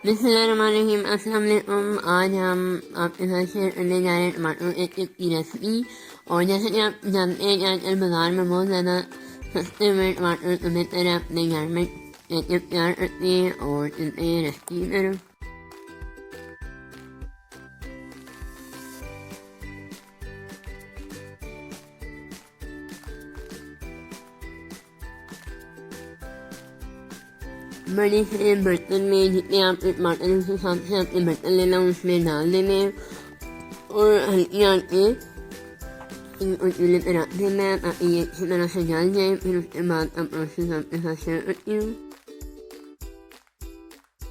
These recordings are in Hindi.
बिस्मिल्लाहिर्रहमानिर्रहीम। अस्सलाम वालेकुम। आज हम आपके साथ शेयर करने जा रहे हैं टमाटो केचप की रेसिपी। और जैसे कि आप जानते हैं कि आजकल बाज़ार में बहुत ज़्यादा सस्ते में टमाटर तो बेहतर है अपने घर में केचप तैयार करते हैं और चलते हैं रेसिपी की तरफ। बड़े से बर्तन में जितने आप टमाटर उस हिसाब से आपके बर्तन लेना उसमें डाल देने और हल्की आंच पे इनको चूल्हे पर रख देना है ताकि ये अच्छी तरह से जल जाए। फिर उसके बाद का प्रोसेस आपके साथ शेयर करती हूँ।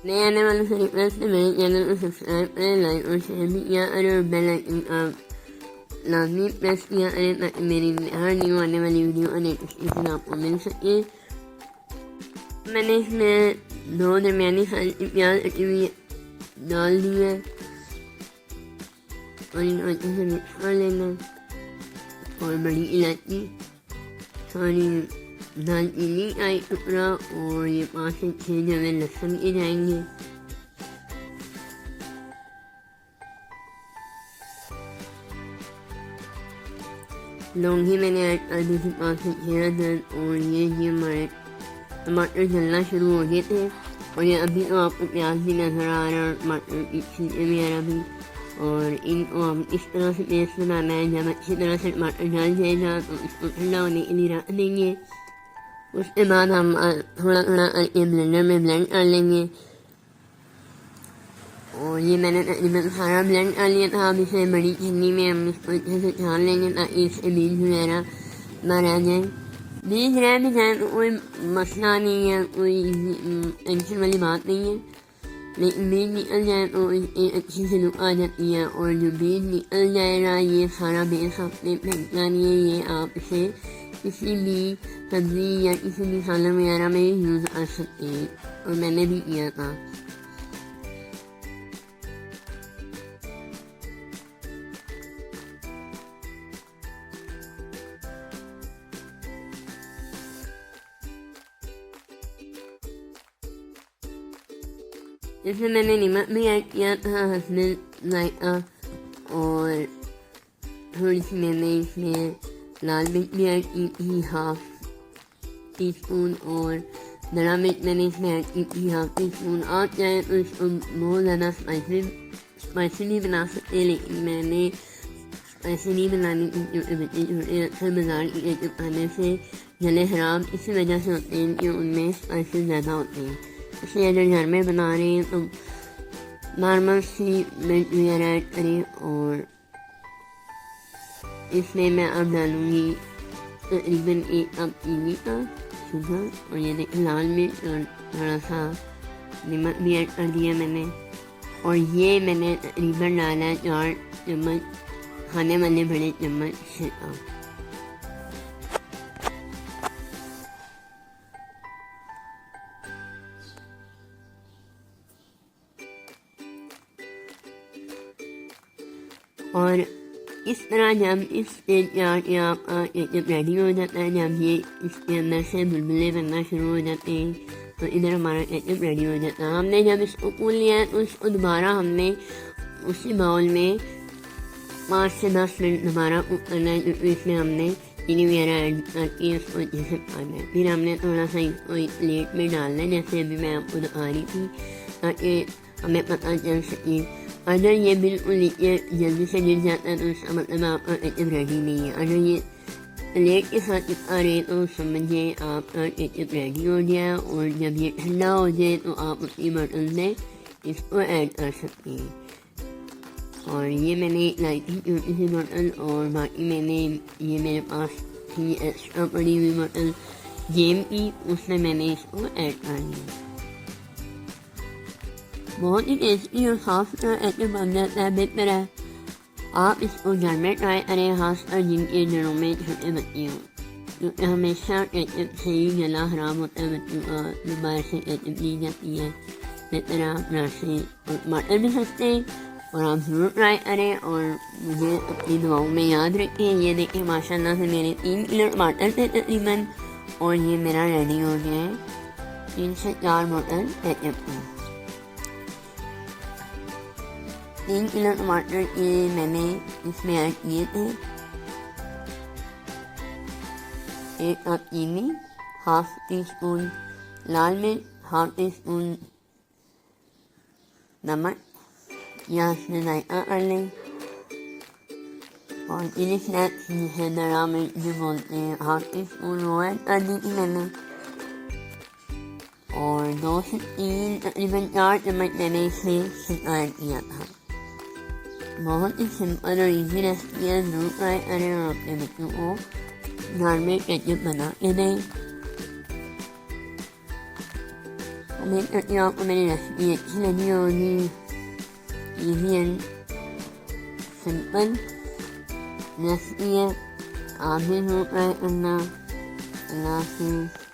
नए आने वालों से रिक्वेस्ट है मेरे चैनल को सब्सक्राइब करें, लाइक और शेयर भी किया करें और बेल आइकन आप लाजमी प्रेस किया करें ताकि मेरी हर न्यू आने वाली वीडियो का नोटिफिकेशन आपको मिल सके। मैंने इसमें 2 दरमियानी साइज की प्याज कटी हुई डाल दी है और इनको अच्छे से मिक्स कर लेना। और बड़ी इलायची, सारी दालचीनी का एक टुकड़ा और ये 5 से 6 जवे लहसुन के जाएंगे। लौंगी मैंने ऐड कर दी थी 5 से 6 अदद। और ये हमारे टमाटर जलना शुरू हो गए थे और ये अभी तो आपको प्याज भी नज़र आ रहा है और टमाटर की छिलके भी आ रहा अभी। और इनको हम इस तरह से पेस्ट बनाना है। जब अच्छी तरह से टमाटर जल जाएगा तो इसको ठंडा होने के लिए रख देंगे। उसके बाद हम थोड़ा थोड़ा करके ब्लेंडर में ब्लेंड कर लेंगे। और ये मैंने तकरीबन सारा ब्लेंड कर लिया था। अब इसे बड़ी छन्नी में हम इसको अच्छे से छान लेंगे ताकि इसके बीज वगैरह ना रह जाए। बीज रह भी जाए तो कोई मसला नहीं है, कोई टेंशन वाली बात नहीं है, लेकिन बीज निकल जाए तो एक अच्छी सी लुक आ जाती है। और जो बीज निकल जाएगा ये सारा बेस अपने फेंकना नहीं है, ये आप इसे किसी भी सब्ज़ी या किसी भी सालन वगैरह में यूज़ कर सकते हैं और मैंने भी किया था। इसमें मैंने नमक भी ऐड किया था, हसबें जायका, और थोड़ी सी मैंने इसमें लाल मिर्च भी ऐड की थी 1/2 टीस्पून। और दरा मिर्च मैंने इसमें ऐड की थी 1/2 टीस्पून। आप चाहें तो इसको बहुत ज़्यादा स्पाइसी भी बना सकते हैं, लेकिन मैंने स्पाइसी नहीं बनानी क्योंकि बच्चे छोटे अक्सर बाज़ार की केचप खाने से गले खराब इसी वजह से होते हैं कि उनमें स्पाइसी ज़्यादा होते हैं। इसलिए अगर घर में बना रहे हैं तो नॉर्मल सी मिर्च वगैरह ऐड करें। और इसमें मैं अब डालूँगी तकरीबन 1 कप चीनी का शुगर। और ये देखें लाल मिर्च और थोड़ा सा नमक भी ऐड कर दिया मैंने। और ये मैंने तकरीबन डाला है 4 चम्मच खाने वाले बड़े चम्मच सिरका। और इस तरह जब इस स्टेज पे आके आपका केचप रेडी हो जाता है, जब ये इसके अंदर से बुलबुले बनना शुरू हो जाते हैं तो इधर हमारा केचप रेडी हो जाता है। हमने जब इसको कूल लिया है तो इसको दोबारा हमने उसी बाउल में 5 से 10 मिनट दोबारा कुक करना है, क्योंकि इसमें हमने चीनी वगैरह ऐड करके उसको अच्छे से पकाना है। फिर हमने थोड़ा सा इसको एक प्लेट में डालना है जैसे अभी मैं आपको दिखा रही थी, ताकि हमें पता चल सके। अगर ये बिल्कुल नीचे जल्दी से गिर जाता है तो इसका मतलब आपका केचप रेडी नहीं है। अगर ये प्लेट के साथ चिपका रहे तो समझिए आपका केचप रेडी हो गया। और जब ये ठंडा हो जाए तो आप उसी बर्तन में इसको ऐड कर सकते हैं। और ये मैंने लाई थी छोटी सी बर्तन और बाकी मैंने ये मेरे पास थी एक्स्ट्रा पड़ी हुई बर्तन जेम की, उसमें मैंने इसको ऐड कर लिया। बहुत ही टेस्टी और साफ सुथरा केचप बन जाता है। बेहतर है आप इसको घर में ट्राई करें, खासकर जिनके घरों में छोटे बच्चे हों, क्योंकि हमेशा केचप से ही गला ख़राब होता है बच्चों का, दोबारा से केचप ली जाती है। बेहतर आप घर से और टमाटर भी सस्ते हैं और आप ज़रूर ट्राई करें और मुझे अपनी दुआओं में याद रखें। ये देखें माशाल्लाह से मेरे 3 किलो टमाटर थे तकरीबन और ये मेरा रेडी हो गया है 3 से 4 बोतल केचप की। 3 किलो टमाटर के मैंने इसमें ऐड किए थे। 1 कप चीनी, हाफ टी स्पून लाल मिर्च, हाफ टी स्पून नमक या इसमें जायका कर लें। और चिली फ्लेक्स जिसे दरा मिर्च भी बोलते हैं, हाफ टी स्पून वो ऐड कर दी थी मैंने। और 2 से 3 तकरीबन 4 चम्मच मैंने इसमें सिरका ऐड किया था। बहुत ही सिंपल और इजी रेसिपी है, जरूर ट्राई करें और अपने बच्चों को घर में केचप बना के दें। उम्मीद करती हूँ आपको मेरी रेसिपी अच्छी लगी होगी। इजी एंड सिंपल रेसिपी है, आप भी जरूर ट्राई करना। अल्लाह हाफ़िज़।